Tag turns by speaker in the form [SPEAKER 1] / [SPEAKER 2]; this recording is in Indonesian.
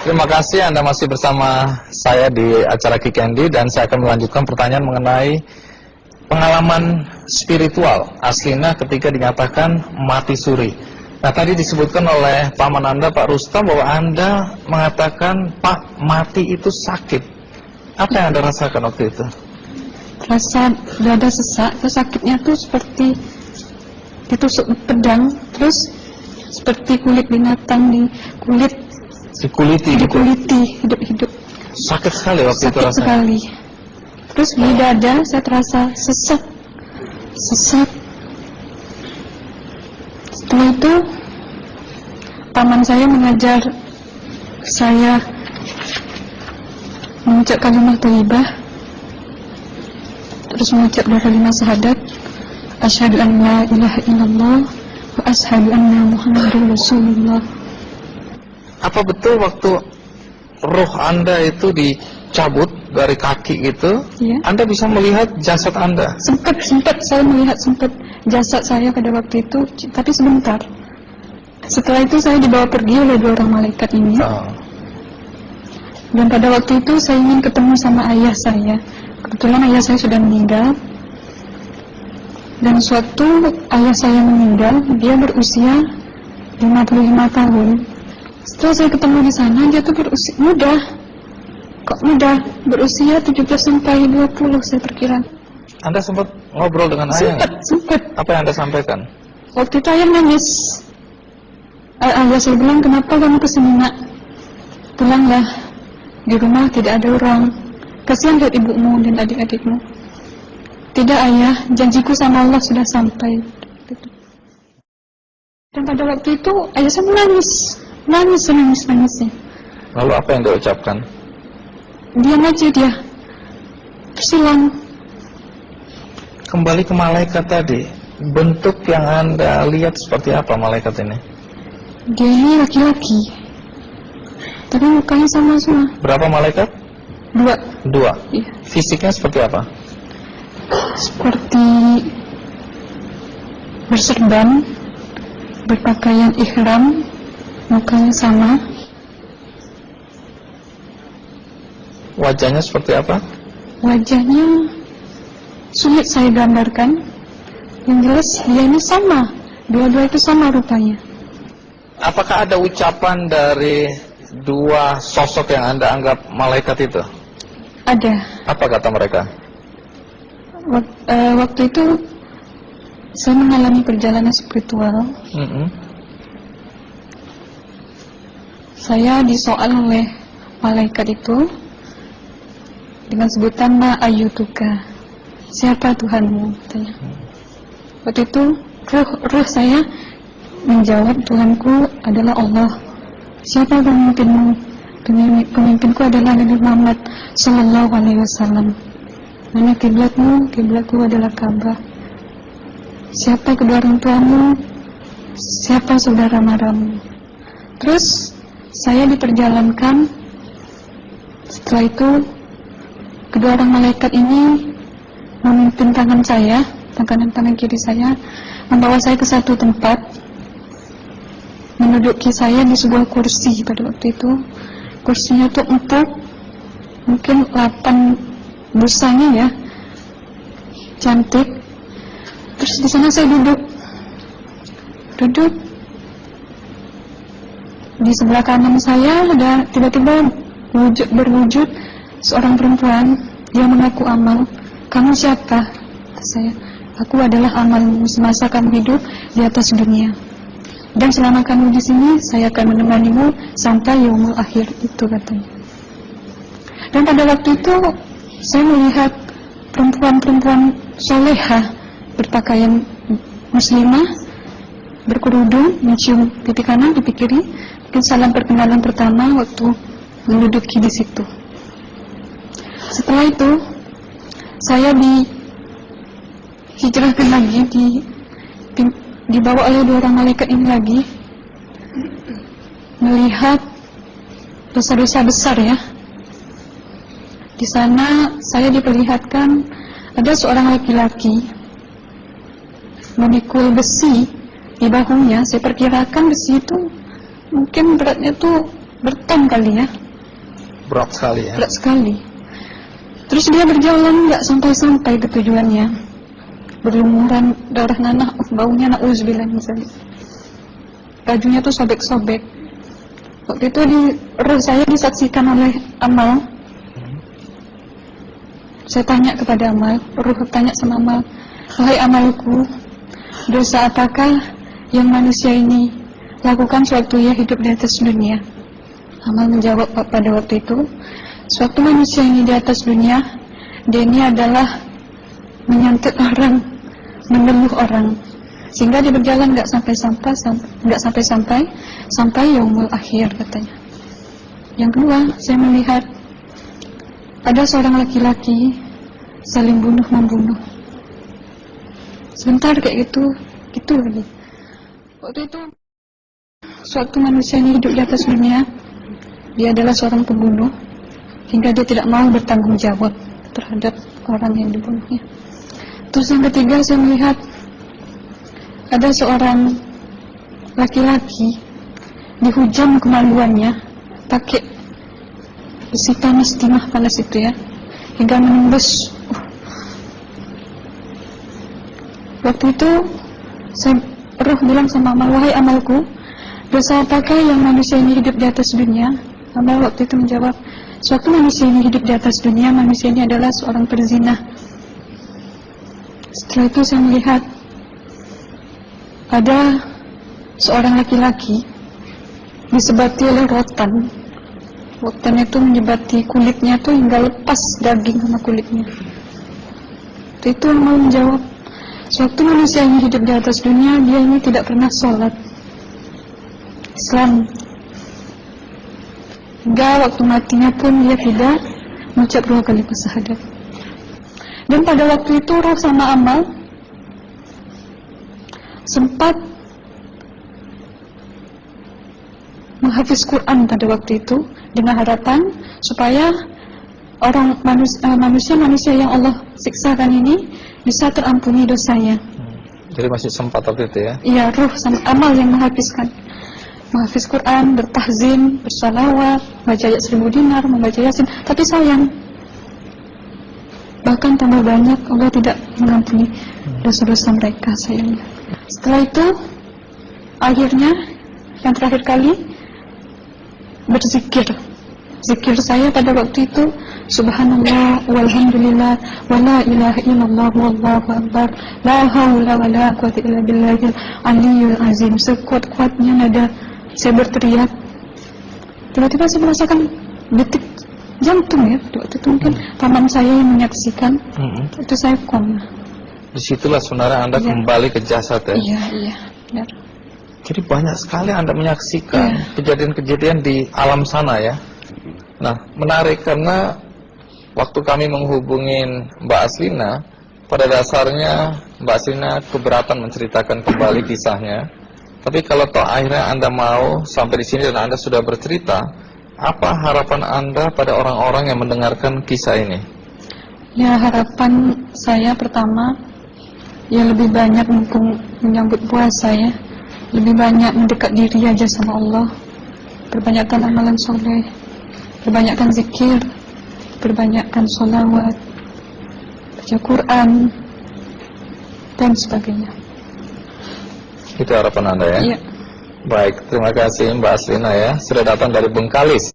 [SPEAKER 1] Terima kasih Anda masih bersama saya di acara Kikendi, dan saya akan melanjutkan pertanyaan mengenai pengalaman spiritual aslinya ketika dinyatakan mati suri. Nah, tadi disebutkan oleh paman Anda, Pak Rustam, bahwa Anda mengatakan, Pak, mati itu sakit. Apa yang Anda rasakan waktu itu?
[SPEAKER 2] Rasa dada sesak, terus sakitnya tuh seperti ditusuk pedang, terus seperti kulit binatang dikuliti hidup-hidup.
[SPEAKER 1] Sakit sekali waktu itu rasanya?
[SPEAKER 2] Sakit sekali. Terus di dada saya terasa sesak. Setelah itu paman saya mengajar saya mengucap kalimat thayyibah, terus mengucap 25 syahadat, asyhadu an la ilaha illallah wa asyhadu anna muhammadar rasulullah.
[SPEAKER 1] Apa betul waktu roh Anda itu dicabut dari kaki gitu,
[SPEAKER 2] ya,
[SPEAKER 1] Anda bisa melihat jasad Anda?
[SPEAKER 2] Sempat saya melihat jasad saya pada waktu itu, tapi sebentar. Setelah itu saya dibawa pergi oleh 2 orang malaikat ini. Dan pada waktu itu saya ingin ketemu sama ayah saya. Kebetulan ayah saya sudah meninggal. Dan suatu ayah saya meninggal, dia berusia 55 tahun. Setelah saya ketemu di sana, dia tuh berusia muda. Kok muda? Berusia 17 sampai 20 saya perkira.
[SPEAKER 1] Anda sempat ngobrol dengan ayah?
[SPEAKER 2] Sempat.
[SPEAKER 1] Apa yang Anda sampaikan?
[SPEAKER 2] Waktu itu ayah nangis. Ayah saya bilang, kenapa kamu kesini nak? Pulanglah, di rumah tidak ada orang. Kasihan lihat ibumu dan adik-adikmu. Tidak ayah, janjiku sama Allah sudah sampai. Dan pada waktu itu ayah saya menangis.
[SPEAKER 1] Lalu apa yang dia ucapkan?
[SPEAKER 2] Diam aja dia, tersilang.
[SPEAKER 1] Kembali ke malaikat tadi, bentuk yang Anda lihat seperti apa malaikat ini?
[SPEAKER 2] Dia ini laki-laki, tapi mukanya sama semua.
[SPEAKER 1] Berapa malaikat?
[SPEAKER 2] 2. Iya.
[SPEAKER 1] Fisiknya seperti apa?
[SPEAKER 2] Seperti berserban, berpakaian ihram, mukanya sama.
[SPEAKER 1] Wajahnya seperti apa?
[SPEAKER 2] Wajahnya sulit saya gambarkan. Yang jelas dia ini sama, dua-dua itu sama rupanya.
[SPEAKER 1] Apakah ada ucapan dari 2 sosok yang Anda anggap malaikat itu?
[SPEAKER 2] Ada.
[SPEAKER 1] Apa kata mereka?
[SPEAKER 2] Waktu itu saya mengalami perjalanan spiritual. Saya disoal oleh malaikat itu dengan sebutan ma ayyutuka, siapa Tuhanmu, katanya. Waktu itu roh saya menjawab, Tuhanku adalah Allah. Siapa pemimpinmu? Pemimpinku adalah Nabi Muhammad sallallahu alaihi wasallam. Mana kiblatmu? Kiblatku adalah Ka'bah. Siapa kedua orang tuamu? Siapa saudara maramu? Terus saya diperjalankan. Setelah itu kedua orang malaikat ini memimpin tangan saya, tangan kiri saya, membawa saya ke satu tempat, menduduki saya di sebuah kursi. Pada waktu itu kursinya tuh empuk, mungkin 8 busanya ya, cantik. Terus di sana saya duduk. Di sebelah kanan saya ada tiba-tiba berwujud seorang perempuan. Dia mengaku Amal. Kamu siapa? Kata saya. Aku adalah Amal semasa kamu hidup di atas dunia. Dan selama kamu di sini, saya akan menemanimu sampai yaumul akhir, itu katanya. Dan pada waktu itu saya melihat perempuan-perempuan solehah berpakaian muslimah, berkerudung, mencium pipi kanan, pipi kiri. Mungkin salam perkenalan pertama waktu menduduki di situ. Setelah itu saya dihijrahkan lagi, dibawa oleh 2 orang malaikat ini lagi, melihat dosa-dosa besar ya. Di sana saya diperlihatkan ada seorang laki-laki memikul besi di bahunya. Saya perkirakan besi itu mungkin beratnya tuh berton kali ya,
[SPEAKER 1] Berat sekali ya.
[SPEAKER 2] berat sekali. Terus dia berjalan nggak sampai-sampai ke tujuannya, berlumuran darah nanah, baunya na'udzubillah misalnya. Bajunya tuh sobek-sobek. Waktu itu roh saya disaksikan oleh Amal. Saya tanya kepada Amal, roh tanya sama Amal, wahai Amalku, dosa apakah yang manusia ini lakukan sewaktu ia hidup di atas dunia? Amal menjawab pada waktu itu, sewaktu manusia ini di atas dunia, dia ini adalah menyantet orang, meneluh orang, sehingga dia berjalan nggak sampai yaumul akhir katanya. Yang kedua, saya melihat ada seorang laki-laki saling bunuh-membunuh. Sebentar kayak gitu lagi. Waktu itu, suatu manusia ini hidup di atas dunia, dia adalah seorang pembunuh, hingga dia tidak mau bertanggung jawab terhadap orang yang dibunuhnya. Terus yang ketiga, saya melihat ada seorang laki-laki dihujam kemaluannya pakai besi panas, timah panas itu ya, hingga menembus. Waktu itu roh bilang sama Amal, wahai Amalku, dosa apakah yang manusia ini hidup di atas dunia? Amal waktu itu menjawab, suatu manusia ini hidup di atas dunia, manusia ini adalah seorang perzina. Setelah itu saya melihat ada seorang laki-laki disebati oleh rotan. Rotan itu menyebati kulitnya tuh hingga lepas daging sama kulitnya. Itu yang mau menjawab, suatu manusia yang hidup di atas dunia, dia ini tidak pernah sholat Islam, hingga waktu matinya pun dia tidak mengucap 2 kali syahadat. Dan pada waktu itu roh sama Amal sempat menghafiz Quran pada waktu itu dengan harapan supaya manusia yang Allah siksakan ini bisa terampuni dosanya.
[SPEAKER 1] Jadi masih sempat waktu itu ya?
[SPEAKER 2] Iya, roh sama Amal yang menghafiz Quran, bertahzim, bersalawat, baca ayat 1000 dinar, membaca Yasin. Tapi sayang, bahkan tambah banyak, Allah tidak mengampuni dosa-dosa mereka, sayangnya. Setelah itu, akhirnya yang terakhir kali berzikir. Zikir saya pada waktu itu, subhanallah, walhamdulillah, wala ilaha illallah, wallahu akbar, la haula wala quwwata illa billahil aliyyil azim. Sekuat-kuatnya nada saya berteriak. Tiba-tiba saya merasakan detik jantung ya. Waktu itu mungkin paman saya yang menyaksikan. Itu saya koma.
[SPEAKER 1] Disitulah sebenarnya Anda kembali ke jasad ya?
[SPEAKER 2] Iya, benar.
[SPEAKER 1] Jadi banyak sekali Anda menyaksikan kejadian-kejadian di alam sana ya. Nah, menarik karena waktu kami menghubungin Mbak Aslina, pada dasarnya Mbak Aslina keberatan menceritakan kembali kisahnya. Tapi kalau toh akhirnya Anda mau sampai di sini dan Anda sudah bercerita, apa harapan Anda pada orang-orang yang mendengarkan kisah ini?
[SPEAKER 2] Ya, harapan saya pertama, ya lebih banyak mumpung menyambut puasa ya, lebih banyak mendekat diri aja sama Allah, perbanyakkan amalan soleh, perbanyakkan zikir, perbanyakkan sholawat, baca Quran, dan sebagainya.
[SPEAKER 1] Itu harapan Anda ya?
[SPEAKER 2] Iya.
[SPEAKER 1] Baik, terima kasih Mbak Aslina ya, sudah datang dari Bengkalis.